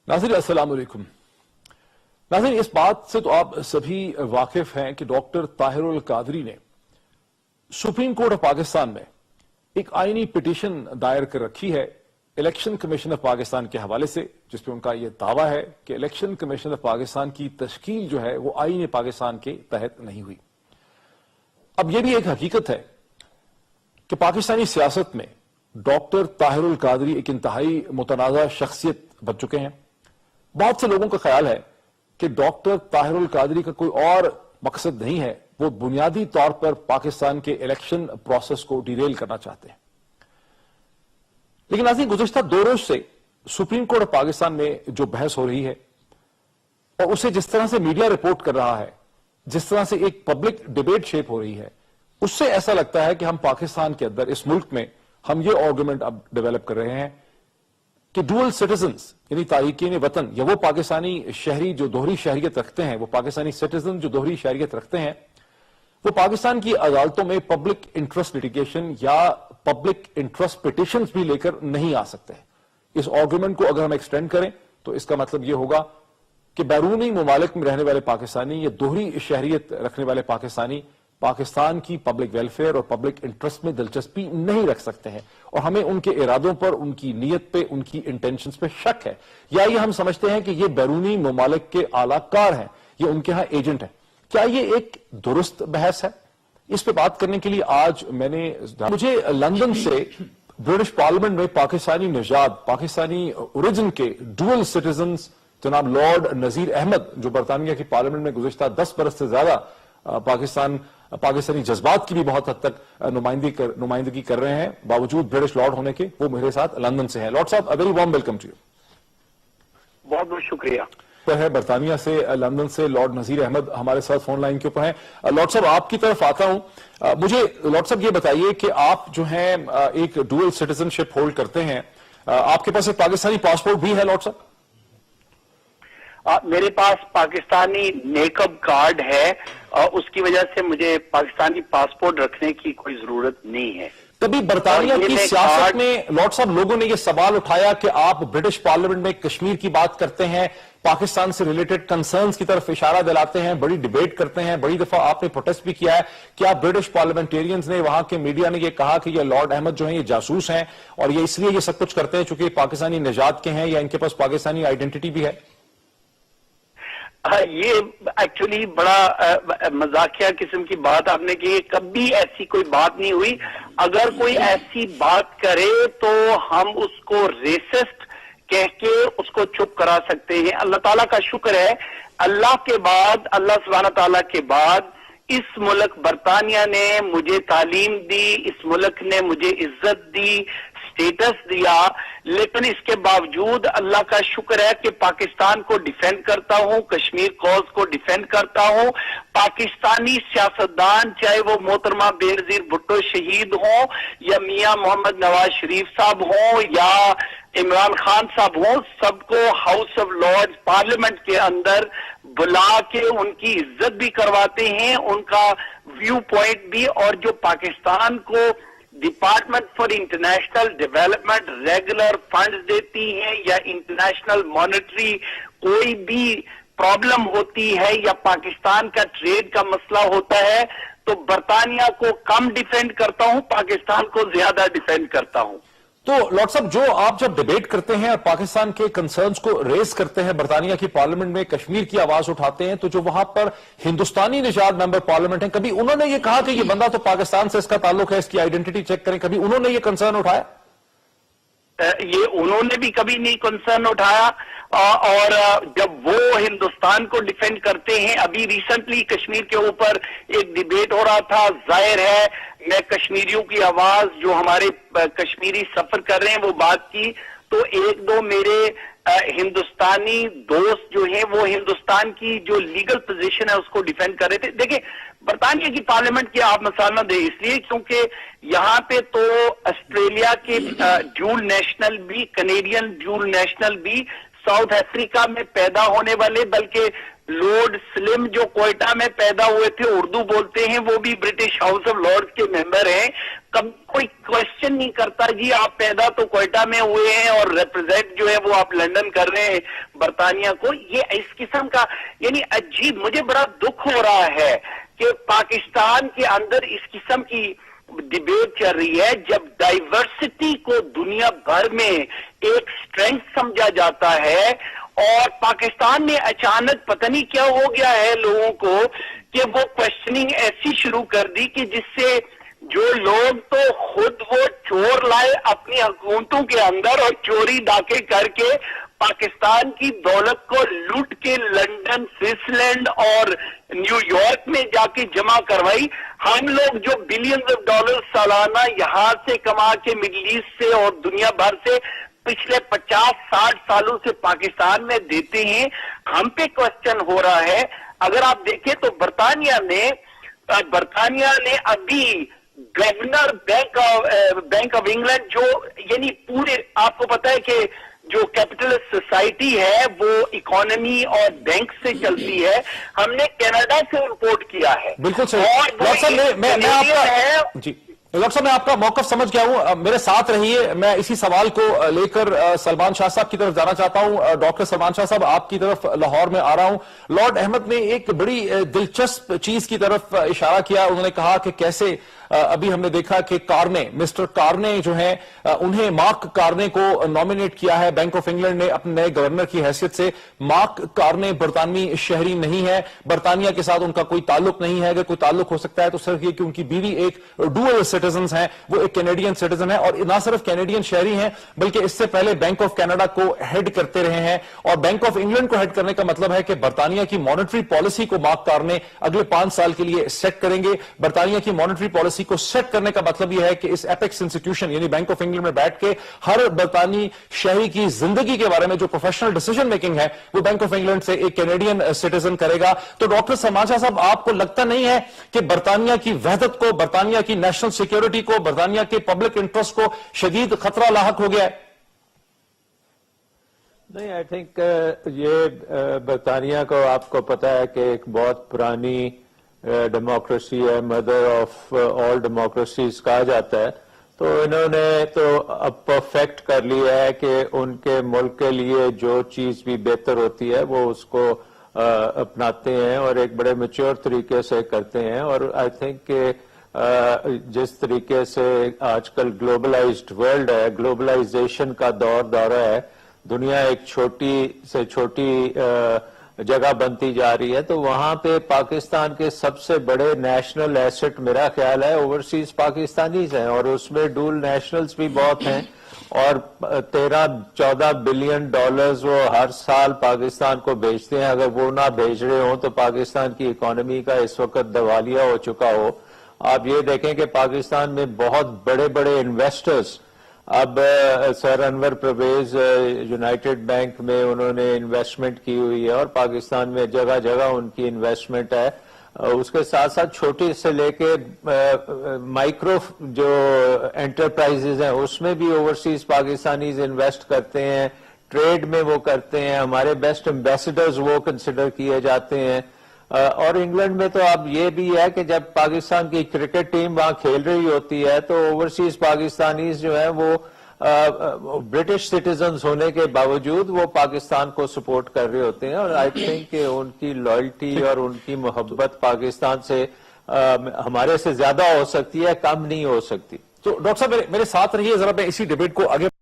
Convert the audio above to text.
नाज़रीन अस्सलाम वालेकुम। नाज़रीन, इस बात से तो आप सभी वाकिफ हैं कि डॉक्टर ताहिरुल कादरी ने सुप्रीम कोर्ट ऑफ पाकिस्तान में एक आईनी पिटीशन दायर कर रखी है इलेक्शन कमीशन ऑफ पाकिस्तान के हवाले से, जिसपे उनका यह दावा है कि इलेक्शन कमीशन ऑफ पाकिस्तान की तश्कील जो है वो आईन पाकिस्तान के तहत नहीं हुई। अब यह भी एक हकीकत है कि पाकिस्तानी सियासत में डॉक्टर ताहिरुल कादरी एक इंतहाई मुतनाज़ा शख्सियत बन चुके हैं। बहुत से लोगों का ख्याल है कि डॉक्टर ताहिरुल कादरी का कोई और मकसद नहीं है, वो बुनियादी तौर पर पाकिस्तान के इलेक्शन प्रोसेस को डिरेल करना चाहते हैं। लेकिन नाज़रीन, गुज़िश्ता 2 रोज से सुप्रीम कोर्ट ऑफ पाकिस्तान में जो बहस हो रही है और उसे जिस तरह से मीडिया रिपोर्ट कर रहा है, जिस तरह से एक पब्लिक डिबेट शेप हो रही है, उससे ऐसा लगता है कि हम पाकिस्तान के अंदर, इस मुल्क में हम ये आर्गुमेंट अब डेवलप कर रहे हैं कि डुअल सिटीजन्स यानी तारिकीन वतन या वो पाकिस्तानी शहरी जो दोहरी शहरियत रखते हैं, वो पाकिस्तानी सिटीजन जो दोहरी शहरियत रखते हैं, वो पाकिस्तान की अदालतों में पब्लिक इंटरेस्ट लिटिगेशन या पब्लिक इंटरेस्ट पिटिशंस भी लेकर नहीं आ सकते। इस आर्गुमेंट को अगर हम एक्सटेंड करें तो इसका मतलब यह होगा कि बैरूनी ममालिक में रहने वाले पाकिस्तानी या दोहरी शहरियत रखने वाले पाकिस्तानी पाकिस्तान की पब्लिक वेलफेयर और पब्लिक इंटरेस्ट में दिलचस्पी नहीं रख सकते हैं, और हमें उनके इरादों पर, उनकी नीयत पे, उनकी इंटेंशंस पे शक है, या ये हम समझते हैं कि ये बैरूनी ममालिक के आलाकार हैं, ये उनके यहां एजेंट हैं। क्या ये एक दुरुस्त बहस है? इस पे बात करने के लिए आज मुझे लंदन से ब्रिटिश पार्लियामेंट में पाकिस्तानी निजात, पाकिस्तानी ओरिजिन के डुअल सिटीजन्स जनाब लॉर्ड नजीर अहमद, जो बरतानिया की पार्लियामेंट में गुज़िश्ता 10 बरस से ज्यादा पाकिस्तानी जज्बात की भी बहुत हद तक नुमाइंदगी कर रहे हैं, बावजूद ब्रिटिश लॉर्ड होने के, वो मेरे साथ लंदन से हैं। लॉर्ड साहब, very warm welcome to you. बहुत बहुत शुक्रिया। पर है बरतानिया से, लंदन से लॉर्ड नजीर अहमद हमारे साथ फोन लाइन के ऊपर हैं। लॉर्ड साहब, आपकी तरफ आता हूं। मुझे लॉर्ड साहब ये बताइए कि आप जो हैं एक डुअल सिटीजनशिप होल्ड करते हैं, आपके पास एक पाकिस्तानी पासपोर्ट भी है लॉर्ड साहब? मेरे पास पाकिस्तानी नेकब कार्ड है, उसकी वजह से मुझे पाकिस्तानी पासपोर्ट रखने की कोई जरूरत नहीं है। कभी बरतानिया की सियासत में लॉर्ड साहब लोगों ने यह सवाल उठाया कि आप ब्रिटिश पार्लियामेंट में कश्मीर की बात करते हैं, पाकिस्तान से रिलेटेड कंसर्न्स की तरफ इशारा दिलाते हैं, बड़ी डिबेट करते हैं, बड़ी दफा आपने प्रोटेस्ट भी किया है। क्या ब्रिटिश पार्लियामेंटेरियंस ने, वहां के मीडिया ने यह कहा कि ये लॉर्ड अहमद जो है ये जासूस हैं और ये इसलिए ये सब कुछ करते हैं चूंकि पाकिस्तानी निजात के हैं या इनके पास पाकिस्तानी आइडेंटिटी भी है? ये एक्चुअली बड़ा मजाकिया किस्म की बात आपने की। कभी ऐसी कोई बात नहीं हुई। अगर कोई ऐसी बात करे तो हम उसको रेसिस्ट कह के उसको चुप करा सकते हैं। अल्लाह ताला का शुक्र है, अल्लाह के बाद, अल्लाह सुब्हाना ताला के बाद इस मुल्क बरतानिया ने मुझे तालीम दी, इस मुल्क ने मुझे इज्जत दी, स्टेटस दिया, लेकिन इसके बावजूद अल्लाह का शुक्र है कि पाकिस्तान को डिफेंड करता हूं, कश्मीर कॉज को डिफेंड करता हूं। पाकिस्तानी सियासतदान, चाहे वो मोहतरमा बेनजीर भुट्टो शहीद हों या मियां मोहम्मद नवाज शरीफ साहब हों या इमरान खान साहब हों, सबको हाउस ऑफ लॉर्ड्स पार्लियामेंट के अंदर बुला के उनकी इज्जत भी करवाते हैं, उनका व्यू पॉइंट भी। और जो पाकिस्तान को department for international development regular funds देती है या इंटरनेशनल मॉनेटरी कोई भी प्रॉब्लम होती है या पाकिस्तान का ट्रेड का मसला होता है, तो बरतानिया को कम डिफेंड करता हूं, पाकिस्तान को ज्यादा डिफेंड करता हूं। तो लॉर्ड साहब, जो आप जब डिबेट करते हैं और पाकिस्तान के कंसर्न्स को रेस करते हैं, बरतानिया की पार्लियामेंट में कश्मीर की आवाज उठाते हैं, तो जो वहां पर हिंदुस्तानी निजात मेंबर पार्लियामेंट हैं, कभी उन्होंने ये कहा कि ये बंदा तो पाकिस्तान से इसका ताल्लुक है, इसकी आइडेंटिटी चेक करें, कभी उन्होंने ये कंसर्न उठाया? ये उन्होंने भी कभी नहीं कंसर्न उठाया। और जब वो हिंदुस्तान को डिफेंड करते हैं, अभी रिसेंटली कश्मीर के ऊपर एक डिबेट हो रहा था, जाहिर है मैं कश्मीरियों की आवाज, जो हमारे कश्मीरी सफर कर रहे हैं, वो बात की, तो एक दो मेरे हिंदुस्तानी दोस्त जो हैं वो हिंदुस्तान की जो लीगल पोजीशन है उसको डिफेंड कर रहे थे। देखिए, बरतानिया की पार्लियामेंट की आप मिसाल न दे, इसलिए क्योंकि यहाँ पे तो ऑस्ट्रेलिया के ड्यूल नेशनल भी, कनेडियन ड्यूल नेशनल भी, साउथ अफ्रीका में पैदा होने वाले, बल्कि लॉर्ड स्लिम जो कोयटा में पैदा हुए थे, उर्दू बोलते हैं, वो भी ब्रिटिश हाउस ऑफ लॉर्ड्स के मेंबर हैं। कब कोई क्वेश्चन नहीं करता जी आप पैदा तो कोयटा में हुए हैं और रिप्रेजेंट जो है वो आप लंदन कर रहे हैं बरतानिया को। ये इस किस्म का यानी अजीब, मुझे बड़ा दुख हो रहा है कि पाकिस्तान के अंदर इस किस्म की डिबेट चल रही है, जब डाइवर्सिटी को दुनिया भर में एक स्ट्रेंथ समझा जाता है। और पाकिस्तान में अचानक पता नहीं क्या हो गया है लोगों को कि वो क्वेश्चनिंग ऐसी शुरू कर दी कि जिससे जो लोग तो खुद वो चोर लाए अपनी हुकूमतों के अंदर और चोरी डाके करके पाकिस्तान की दौलत को लूट के लंदन, स्विट्जरलैंड और न्यूयॉर्क में जाके जमा करवाई। हम लोग जो बिलियंस ऑफ डॉलर सालाना यहां से कमा के मिडिल ईस्ट से और दुनिया भर से पिछले 50-60 सालों से पाकिस्तान में देते हैं, हम पे क्वेश्चन हो रहा है। अगर आप देखें तो बरतानिया ने अभी गवर्नर बैंक ऑफ इंग्लैंड जो यानी पूरे, आपको पता है कि जो कैपिटलिस्ट सोसाइटी है वो इकोनॉमी और बैंक से चलती है, हमने कनाडा से रिपोर्ट किया है। बिल्कुल सही। डॉक्टर साहब मैं आपका मौकफ समझ गया हूं, मेरे साथ रहिए। मैं इसी सवाल को लेकर सलमान शाह साहब की तरफ जाना चाहता हूं। डॉक्टर सलमान शाह साहब आपकी तरफ लाहौर में आ रहा हूं। लॉर्ड अहमद ने एक बड़ी दिलचस्प चीज की तरफ इशारा किया। उन्होंने कहा कि कैसे अभी हमने देखा कि मिस्टर कार्ने जो हैं उन्हें मार्क कार्ने को नॉमिनेट किया है बैंक ऑफ इंग्लैंड ने अपने नए गवर्नर की हैसियत से। मार्क कार्ने बरतानवी शहरी नहीं है, बरतानिया के साथ उनका कोई ताल्लुक नहीं है। अगर कोई ताल्लुक हो सकता है तो सिर्फ ये कि उनकी बीवी एक डुअल सिटीजन है, वो एक कैनेडियन सिटीजन है और ना सिर्फ कैनेडियन शहरी हैं बल्कि इससे पहले बैंक ऑफ कनाडा को हेड करते रहे हैं। और बैंक ऑफ इंग्लैंड को हेड करने का मतलब है कि बरतानिया की मॉनेटरी पॉलिसी को मार्क कार्ने अगले 5 साल के लिए सेट करेंगे। बरतानिया की मॉनेटरी पॉलिसी को सेट करने का मतलब यह है कि इस एपेक्स इंस्टीट्यूशन यानी बैंक ऑफ इंग्लैंड में बैठ के हर बरतानी शहरी की जिंदगी के बारे में जो प्रोफेशनल डिसीजन मेकिंग है वो बैंक ऑफ इंग्लैंड से एक कैनेडियन सिटीजन करेगा। तो डॉक्टर सलमान शाह साहब, आपको लगता नहीं है कि बरतानिया की वहदत को, बरतानिया की नेशनल सिक्योरिटी को, बरतानिया के पब्लिक इंटरेस्ट को शदीद खतरा लाहक हो गया है? नहीं, आई थिंक ये बरतानिया को आपको पता है कि एक बहुत पुरानी डेमोक्रेसी है, मदर ऑफ ऑल डेमोक्रेसीज कहा जाता है। तो इन्होंने तो अब परफेक्ट कर लिया है कि उनके मुल्क के लिए जो चीज भी बेहतर होती है वो उसको अपनाते हैं और एक बड़े मैच्योर तरीके से करते हैं। और आई थिंक कि जिस तरीके से आजकल ग्लोबलाइज्ड वर्ल्ड है, ग्लोबलाइजेशन का दौर है, दुनिया एक छोटी से छोटी जगह बनती जा रही है, तो वहां पे पाकिस्तान के सबसे बड़े नेशनल एसेट मेरा ख्याल है ओवरसीज पाकिस्तानीज हैं और उसमें डुअल नेशनल्स भी बहुत हैं और 13-14 बिलियन डॉलर्स वो हर साल पाकिस्तान को भेजते हैं। अगर वो ना भेज रहे हो तो पाकिस्तान की इकोनॉमी का इस वक्त दिवालिया हो चुका हो। आप ये देखें कि पाकिस्तान में बहुत बड़े बड़े इन्वेस्टर्स, अब sir Anwar Pervez United Bank में उन्होंने इन्वेस्टमेंट की हुई है और पाकिस्तान में जगह जगह उनकी इन्वेस्टमेंट है। उसके साथ साथ छोटे से लेके माइक्रो जो एंटरप्राइजेज हैं उसमें भी ओवरसीज पाकिस्तानीज इन्वेस्ट करते हैं, ट्रेड में वो करते हैं। हमारे बेस्ट एम्बेसडर्स वो कंसिडर किए जाते हैं। और इंग्लैंड में तो अब ये भी है कि जब पाकिस्तान की क्रिकेट टीम वहां खेल रही होती है तो ओवरसीज पाकिस्तानीज जो है वो ब्रिटिश सिटीजन्स होने के बावजूद वो पाकिस्तान को सपोर्ट कर रहे होते हैं। और आई थिंक कि उनकी लॉयल्टी और उनकी मोहब्बत पाकिस्तान से हमारे से ज्यादा हो सकती है, कम नहीं हो सकती। तो डॉक्टर साहब मेरे साथ रहिए, जरा मैं इसी डिबेट को आगे